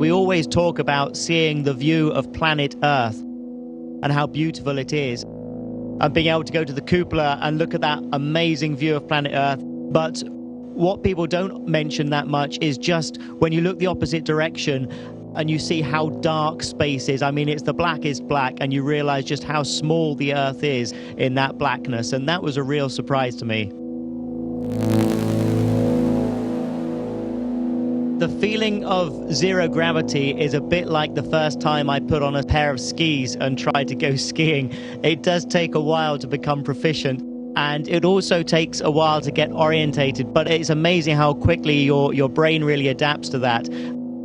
We always talk about seeing the view of planet Earth and how beautiful it is, and being able to go to the cupola and look at that amazing view of planet Earth. But what people don't mention that much is just when you look the opposite direction and you see how dark space is. I mean, it's the blackest black, and you realize just how small the Earth is in that blackness. And that was a real surprise to me. The feeling of zero gravity is a bit like the first time I put on a pair of skis and tried to go skiing. It does take a while to become proficient, and it also takes a while to get orientated, but it's amazing how quickly your brain really adapts to that.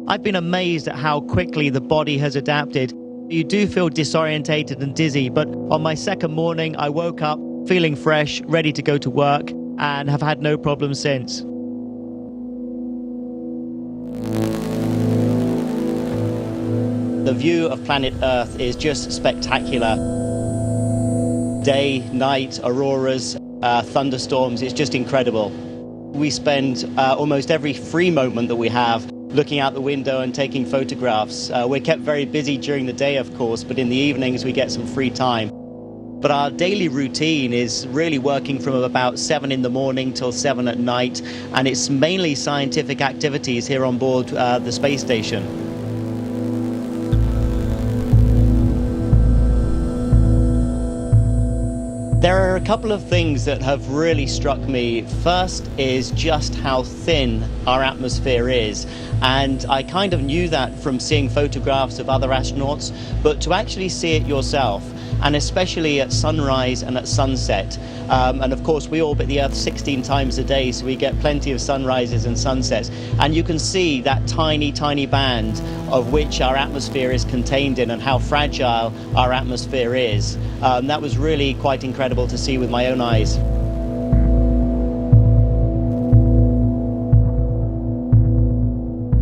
I've been amazed at how quickly the body has adapted. You do feel disorientated and dizzy, but on my second morning I woke up feeling fresh, ready to go to work, and have had no problems since. The view of planet Earth is just spectacular. Day, night, auroras, thunderstorms, it's just incredible. We spend almost every free moment that we have looking out the window and taking photographs. We're kept very busy during the day, of course, but in the evenings we get some free time. But our daily routine is really working from about 7 in the morning till 7 at night, and it's mainly scientific activities here on board the space station. There are a couple of things that have really struck me. First is just how thin our atmosphere is. And I kind of knew that from seeing photographs of other astronauts, but to actually see it yourself, and especially at sunrise and at sunset. And of course, we orbit the Earth 16 times a day, so we get plenty of sunrises and sunsets. And you can see that tiny, tiny band of which our atmosphere is contained in, and how fragile our atmosphere is. That was really quite incredible to see with my own eyes.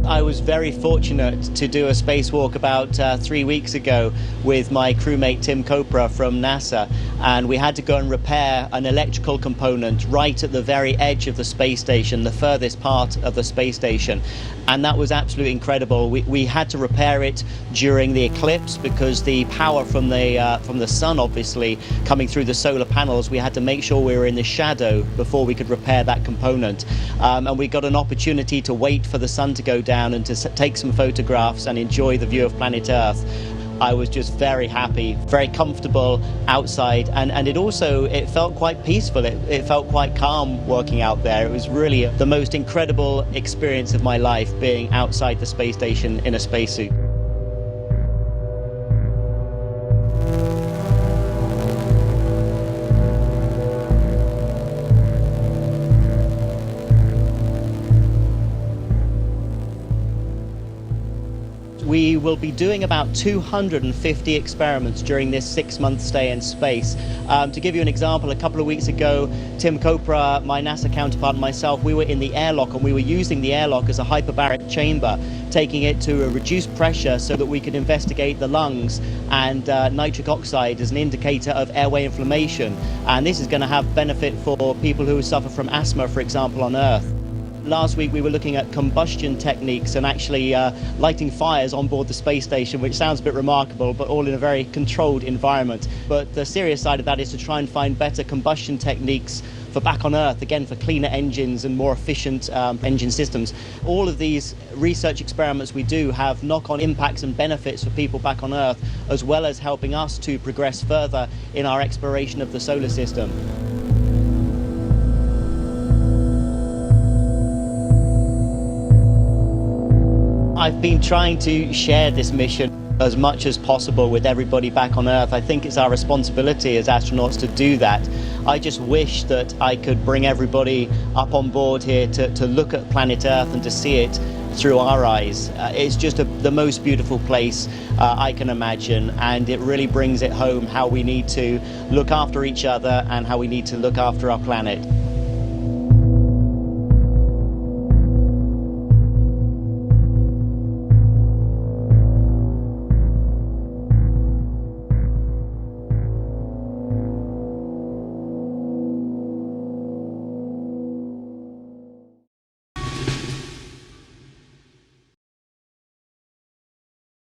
I was very fortunate to do a spacewalk about 3 weeks ago with my crewmate Tim Peake from NASA, and we had to go and repair an electrical component right at the very edge of the space station, the furthest part of the space station, and that was absolutely incredible. We had to repair it during the eclipse because the power from the sun, obviously coming through the solar panels, we had to make sure we were in the shadow before we could repair that component, and we got an opportunity to wait for the sun to go down and to take some photographs and enjoy the view of planet Earth. I was just very happy, very comfortable outside, and it felt quite peaceful. It felt quite calm working out there. It was really the most incredible experience of my life, being outside the space station in a spacesuit. We will be doing about 250 experiments during this 6-month stay in space. To give you an example, a couple of weeks ago, Tim Peake, my NASA counterpart, and myself, we were in the airlock, and we were using the airlock as a hyperbaric chamber, taking it to a reduced pressure so that we could investigate the lungs and nitric oxide as an indicator of airway inflammation. And this is going to have benefit for people who suffer from asthma, for example, on Earth. Last week we were looking at combustion techniques and actually lighting fires on board the space station, which sounds a bit remarkable, but all in a very controlled environment. But the serious side of that is to try and find better combustion techniques for back on Earth, again for cleaner engines and more efficient engine systems. All of these research experiments we do have knock-on impacts and benefits for people back on Earth, as well as helping us to progress further in our exploration of the solar system. I've been trying to share this mission as much as possible with everybody back on Earth. I think it's our responsibility as astronauts to do that. I just wish that I could bring everybody up on board here to look at planet Earth and to see it through our eyes. It's just the most beautiful place I can imagine, and it really brings it home how we need to look after each other and how we need to look after our planet.